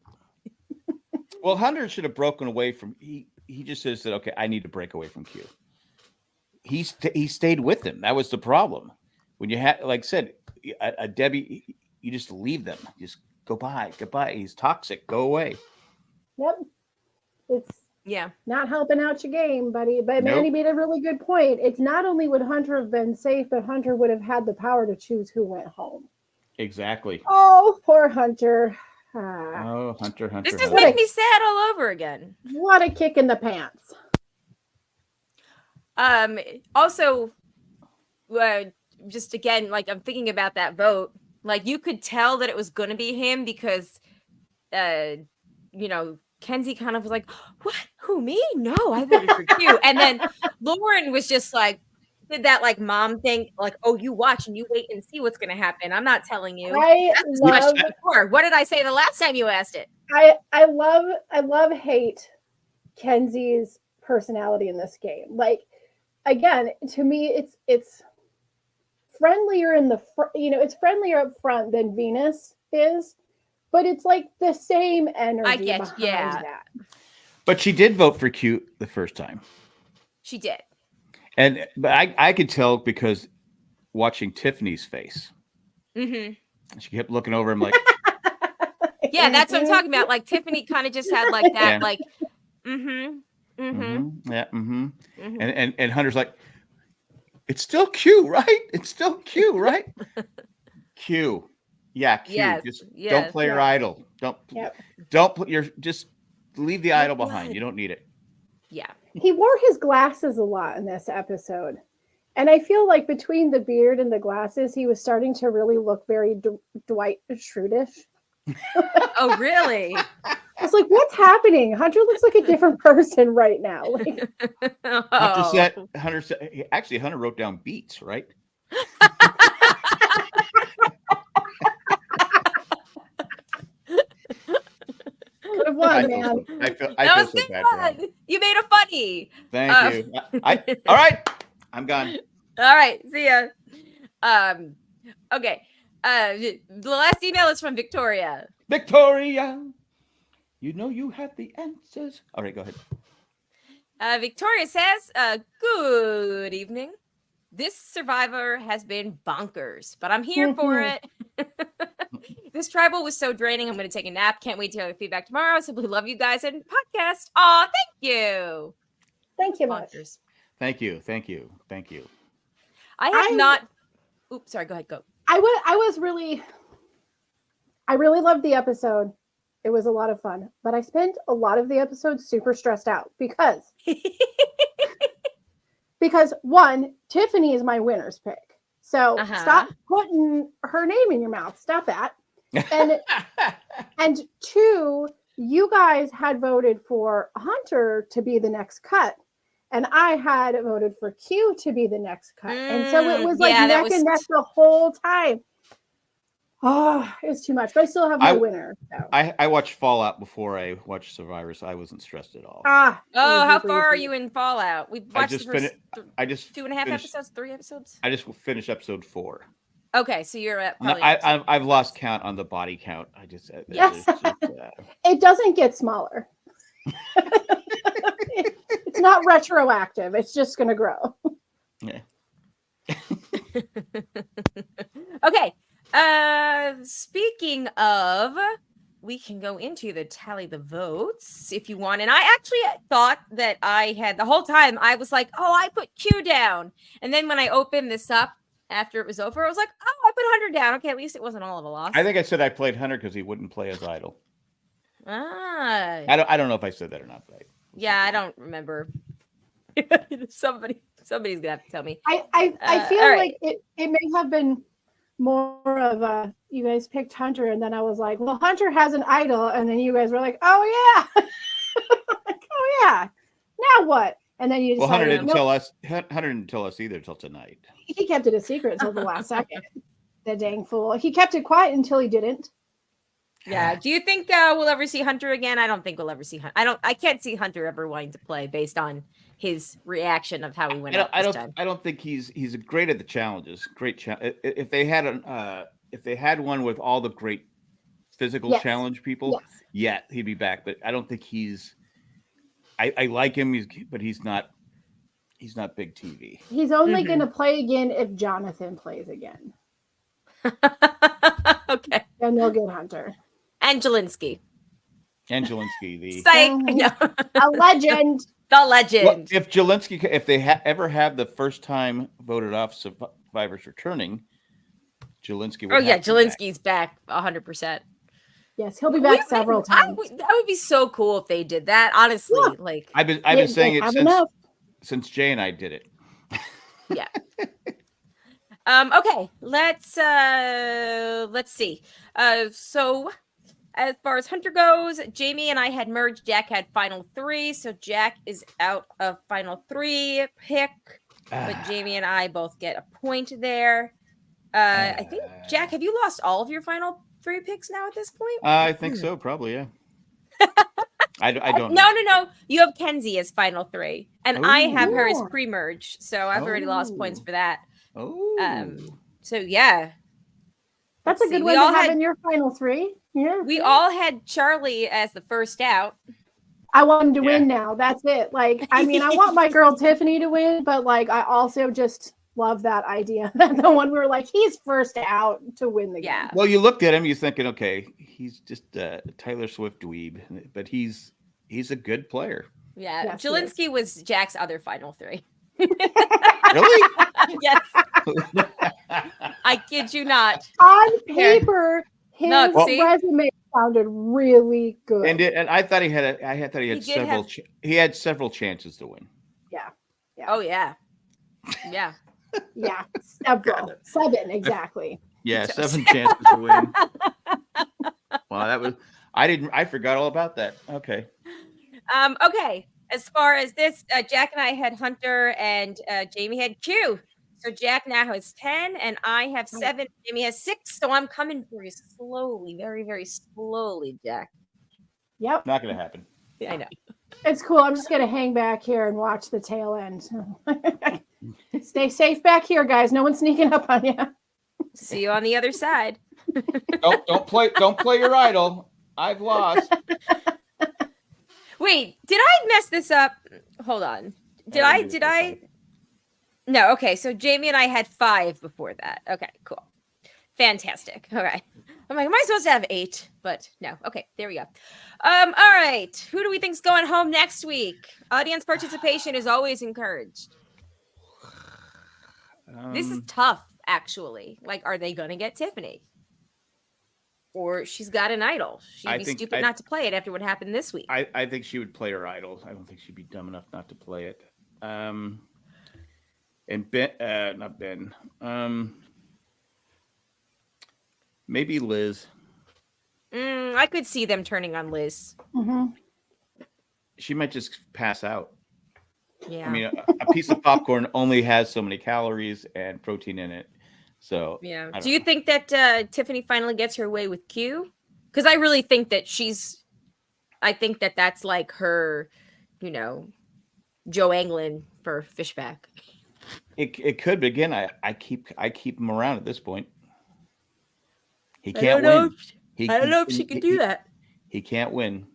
Well, Hunter should have broken away from. He just says that, okay, I need to break away from Q. He stayed with him. That was the problem. When you had, like I said, a Debbie, you just leave them. Just goodbye. He's toxic. Go away. Yep. It's not helping out your game, buddy. But Mandy made a really good point. It's not only would Hunter have been safe, but Hunter would have had the power to choose who went home. Exactly. Oh, poor Hunter. Oh, Hunter. This just makes me sad all over again. What a kick in the pants. Also, just again, like I'm thinking about that vote, like you could tell that it was going to be him because, Kenzie kind of was like, what? Who, me? No, I voted for Q. And then Lauren was just like, did that like mom thing, like, oh, you watch and you wait and see what's going to happen. I'm not telling you. What did I say the last time you asked it? I love hate Kenzie's personality in this game. Like, again, to me, it's friendlier in the it's friendlier up front than Venus is, but it's like the same energy behind that. But she did vote for Q the first time. She did. But I could tell because watching Tiffany's face. Mm-hmm. She kept looking over him like. Yeah, that's what I'm talking about. Like Tiffany kind of just had like that, like, And Hunter's like, it's still Q, right? It's still Q, right? Q. Yeah, Q. Yes, don't play your idol. Don't put just leave the idol behind. You don't need it. Yeah. He wore his glasses a lot in this episode. And I feel like between the beard and the glasses, he was starting to really look very Dwight Schrute-ish. Oh, really? I was like, what's happening? Hunter looks like a different person right now. Like, Hunter said, actually, Hunter wrote down beats, right? Man. I feel so bad for him. You made it funny. Thank you. All right. I'm gone. All right. See ya. Okay. The last email is from Victoria. Victoria, you know you have the answers. All right, go ahead. Victoria says, good evening. This Survivor has been bonkers, but I'm here for it. This tribal was so draining. I'm going to take a nap. Can't wait to hear the feedback tomorrow. Simply love you guys and podcast. Aw, thank you. Thank you much. Thank you. I have not. Oops, sorry. Go ahead. Go. I really loved the episode. It was a lot of fun, but I spent a lot of the episode super stressed out because one, Tiffany is my winner's pick. So stop putting her name in your mouth. Stop that. And two, you guys had voted for Hunter to be the next cut. And I had voted for Q to be the next cut. And so it was like neck and neck the whole time. Oh, it was too much. But I still have my winner. So. I watched Fallout before I watched Survivor, so I wasn't stressed at all. How far are you in Fallout? We've watched the first 2.5 episodes, 3 episodes? I just finished episode 4. Okay, so you're at probably I've lost count on the body count. It doesn't get smaller. It's not retroactive. It's just going to grow. Yeah. Okay. Speaking of, we can go into the tally the votes if you want. And I actually thought that I had the whole time. I was like, oh, I put Q down. And then when I opened this up after it was over, I was like, oh, I put Hunter down. Okay, at least it wasn't all of a loss. I think I said I played Hunter because he wouldn't play as idol. I don't know if I said that or not, but I don't remember. Somebody's gonna have to tell me. I feel like it may have been more of you guys picked Hunter, and then I was like, well, Hunter has an idol, and then you guys were like, oh yeah, like, oh yeah, now what? And then you decided, Hunter didn't tell us. Hunter didn't tell us either till tonight. He kept it a secret until the last second. The dang fool! He kept it quiet until he didn't. Yeah. Do you think we'll ever see Hunter again? I don't think we'll ever see Hunter. I can't see Hunter ever wanting to play based on his reaction of how he went out this time. I don't think he's great at the challenges. Great if they had one with all the great physical challenge people, he'd be back. But I don't think he's. I like him, but he's not big TV. He's only going to play again if Jonathan plays again. Okay. And they'll get Hunter. And Jelinski, the a legend. The legend. Well, if Jelinski, if they ever have the first time voted off survivors returning, Jelinski. Jelinski's back 100%. Yes, he'll be back several times. That would be so cool if they did that. Honestly, like I've been saying it since Jay and I did it. Yeah. Okay. Let's see. So as far as Hunter goes, Jamie and I had merged. Jack had final 3, so Jack is out of final 3 pick. But Jamie and I both get a point there. I think Jack, have you lost all of your final 3 picks now at this point? I think so, probably, yeah. I don't know. No. You have Kenzie as final 3, and I have her as pre-merge, so I've already lost points for that. So yeah. That's a good one to have in your final 3. Yeah. We all had Charlie as the first out. I want him to win now. That's it. Like, I mean, I want my girl Tiffany to win, but like, I also just love that idea. That the one we were like, he's first out to win the game. Well, you looked at him, you're thinking, okay, he's just a Taylor Swift dweeb, but he's a good player. Yeah. Yes, Jelinski was Jack's other final 3. Really? Yes. I kid you not. On paper, his resume sounded really good. And I thought he had several chances to win. Yeah. Oh yeah. Yeah. Yeah. Several. 7 exactly. Yeah, 7 chances to win. Wow, I forgot all about that. Okay. Okay. As far as this, Jack and I had Hunter and Jamie had Q. So Jack now has 10 and I have 7. Jamie has 6. So I'm coming for you slowly, very, very slowly, Jack. Yep. Not going to happen. Yeah, I know. It's cool. I'm just going to hang back here and watch the tail end. Stay safe back here, guys. No one's sneaking up on you. See you on the other side. Don't play your idol. I've lost. Wait, did I mess this up? Hold on. Did I? No, okay. So Jamie and I had 5 before that. Okay, cool. Fantastic. Okay. I'm like, am I supposed to have 8? But no. Okay, there we go. All right. Who do we think's going home next week? Audience participation is always encouraged. This is tough, actually. Like, are they going to get Tiffany? Or she's got an idol. She'd be stupid not to play it after what happened this week. I think she would play her idol. I don't think she'd be dumb enough not to play it. And Ben, not Ben. Maybe Liz. I could see them turning on Liz. Mm-hmm. She might just pass out. Yeah. I mean, a piece of popcorn only has so many calories and protein in it. So yeah. Do you think that Tiffany finally gets her way with Q? Because I really think that that's like her, Joe Anglin for Fishback. It could, but again, I keep him around at this point. He can't win. I don't know if she can do that. He can't win.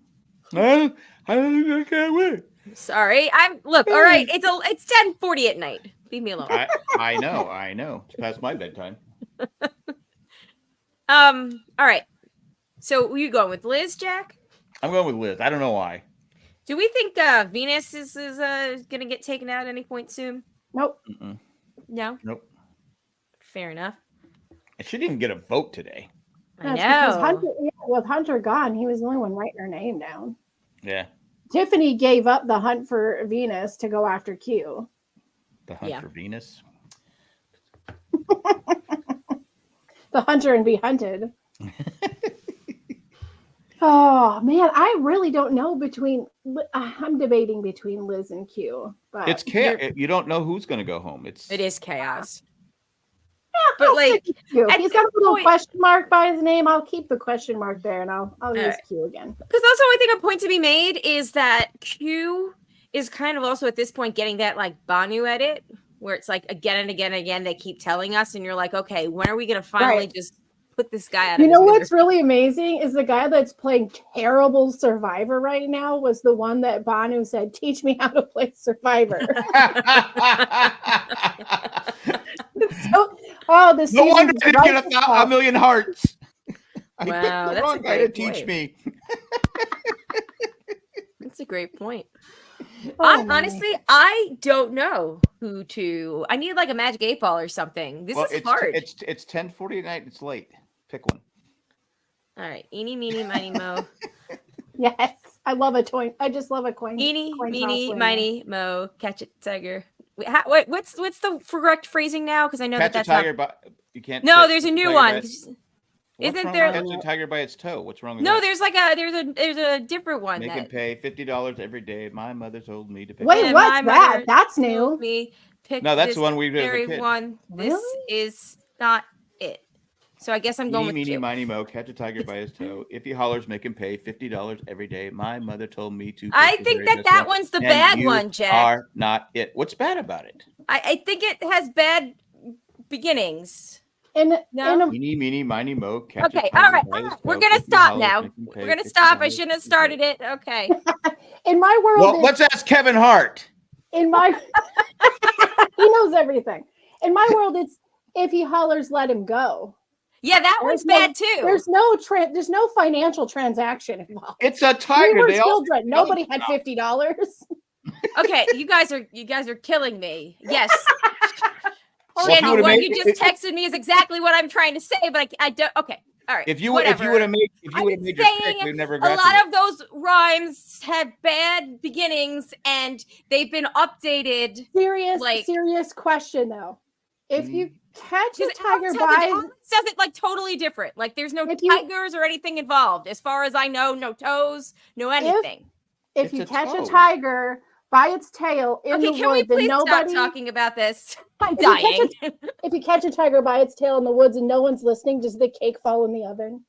I don't think I can't win. Sorry. All right. It's 10:40 at night. Leave me alone. I know. It's past my bedtime. All right. So were you going with Liz, Jack? I'm going with Liz. I don't know why. Do we think Venus is going to get taken out any point soon? Nope. No? Nope. Fair enough. And she didn't even get a vote today. I know. With Hunter gone, he was the only one writing her name down. Yeah. Tiffany gave up the hunt for Venus to go after Q. The hunt for Venus. The hunter and be hunted. Oh man, I really don't know I'm debating between Liz and Q. But it's chaos. You don't know who's going to go home. It is chaos. Yeah, but like he's got a little question mark by his name. I'll keep the question mark there, and I'll use Q again. Because also, I think a point to be made is that Q is kind of also at this point getting that like Banu edit, where it's like again and again and again they keep telling us, and you're like, okay, when are we going to finally just put this guy out? You know what's really amazing is the guy that's playing terrible Survivor right now was the one that Banu said, "Teach me how to play Survivor." This no wonder I didn't get a million hearts. Wow, that's a great point. Teach me. That's a great point. Honestly, I don't know who to. I need like a magic 8-ball or something. This is hard. It's 10:40 at night. It's late. Pick one. All right, eeny, meeny, miny, mo. Yes, I love a coin. I just love a coin. Eeny, meeny, miny, mo. Catch it, tiger. What's the correct phrasing now? Because I know that's a tiger, but you can't. No, there's a new one. Isn't there? Catch a tiger by its toe. What's wrong with that? No, there's a different one. Make him pay $50 every day. My mother told me to pay. Wait, what's that? That's new. No, that's the one we did as a kid. One. This is not it. So I guess I'm going with Meeny, miny, mo, catch a tiger by his toe. If he hollers, make him pay $50 every day. My mother told me to. I think that one's the bad one, Jack. Are not it. What's bad about it? I think it has bad beginnings. Meeny, meeny, miny, mo, catch okay, all right. We're gonna stop now. We're gonna stop. I shouldn't have started it. Okay. In my world, well, let's ask Kevin Hart. In my, he knows everything. In my world, it's if he hollers, let him go. Yeah, that one's bad too. There's no financial transaction involved. It's a tiger. We were children. Nobody had $50. Okay, you guys are killing me. Yes. Shannon, what you just texted me is exactly what I'm trying to say, but I don't. Okay, all right. If you would have made your pick, we'd never got a lot of those rhymes had bad beginnings, and they've been updated. Serious question though. If you catch a tiger by, says it like totally different. Like there's no tigers or anything involved, as far as I know. No toes, no anything. If you catch a tiger by its tail in the woods, and nobody stop talking about this. I'm dying. If you catch a tiger by its tail in the woods and no one's listening, does the cake fall in the oven?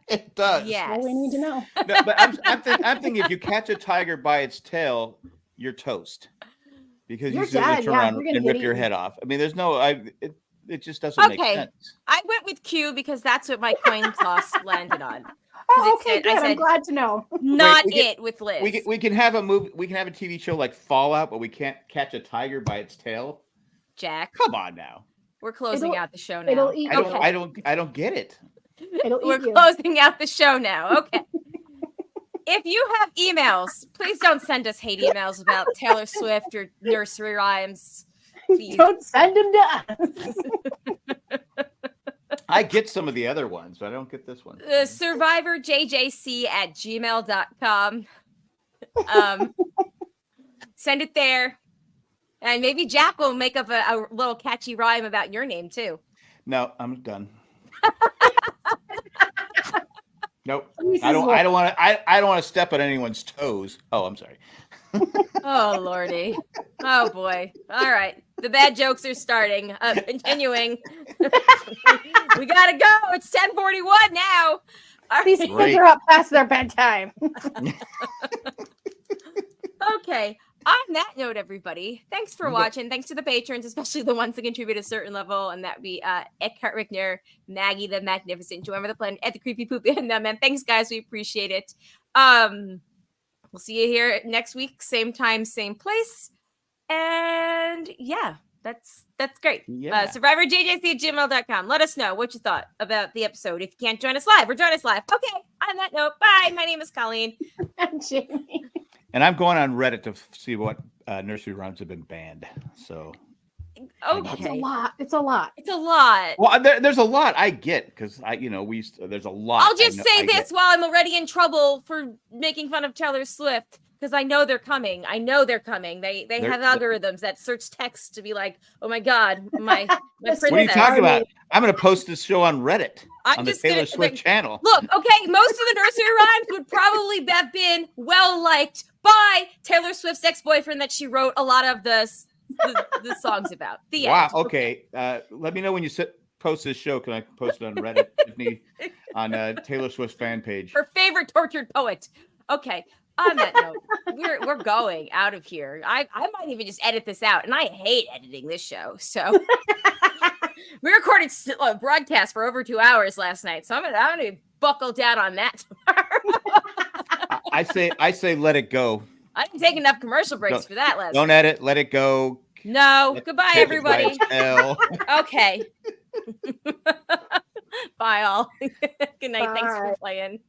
It does. Yes. All we need to know. No, but I'm thinking if you catch a tiger by its tail, you're toast. Because you turn around and rip your head off. I mean, there's no, it just doesn't make sense. I went with Q because that's what my coin toss landed on. Oh, okay, good. I'm glad to know. Not with Liz. We can have a movie. We can have a TV show like Fallout, but we can't catch a tiger by its tail. Jack, come on now. We're closing out the show now. I don't get it. We're closing out the show now. Okay. If you have emails, please don't send us hate emails about Taylor Swift or nursery rhymes. Please. Don't send them to us. I get some of the other ones, but I don't get this one. SurvivorJJC@gmail.com. Send it there. And maybe Jack will make up a little catchy rhyme about your name too. No, I'm done. Nope. I don't want to step on anyone's toes. Oh, I'm sorry. Oh, Lordy. Oh, boy. All right. The bad jokes are starting. Continuing. We got to go. It's 10:41 now. These kids are up past their bedtime. Okay. On that note, everybody, thanks for watching. Thanks to the patrons, especially the ones that contribute a certain level, and that be Eckhart Rickner, Maggie the Magnificent, Joanna the Planet, Ed the Creepy Poopy, and them. And thanks, guys. We appreciate it. We'll see you here next week, same time, same place. And yeah, that's great. Yeah. SurvivorJJC@gmail.com. Let us know what you thought about the episode. If you can't join us live, or join us live. Okay. On that note, bye. My name is Colleen. I'm Jamie. And I'm going on Reddit to see what nursery rhymes have been banned. So Okay, it's a lot. It's a lot. It's a lot. Well, there's a lot I get because there's a lot. I'll just say this while I'm already in trouble for making fun of Taylor Swift. Because I know they're coming. They have algorithms that search text to be like, oh my God, my princess. What are you talking about? I'm going to post this show on Reddit on the Taylor Swift channel. Look, okay, most of the nursery rhymes would probably have been well liked by Taylor Swift's ex-boyfriend that she wrote a lot of the songs about. The wow. end. Okay. Let me know when you post this show. Can I post it on Reddit? On Taylor Swift's fan page. Her favorite tortured poet. Okay. On that note, we're going out of here. I might even just edit this out, and I hate editing this show. So we recorded a broadcast for over 2 hours last night, so I'm gonna buckle down on that tomorrow. I say let it go. I didn't take enough commercial breaks for that last. Don't night. edit. Let it go. No. Goodbye, everybody. Okay. Bye, all. Good night. Bye. Thanks for playing.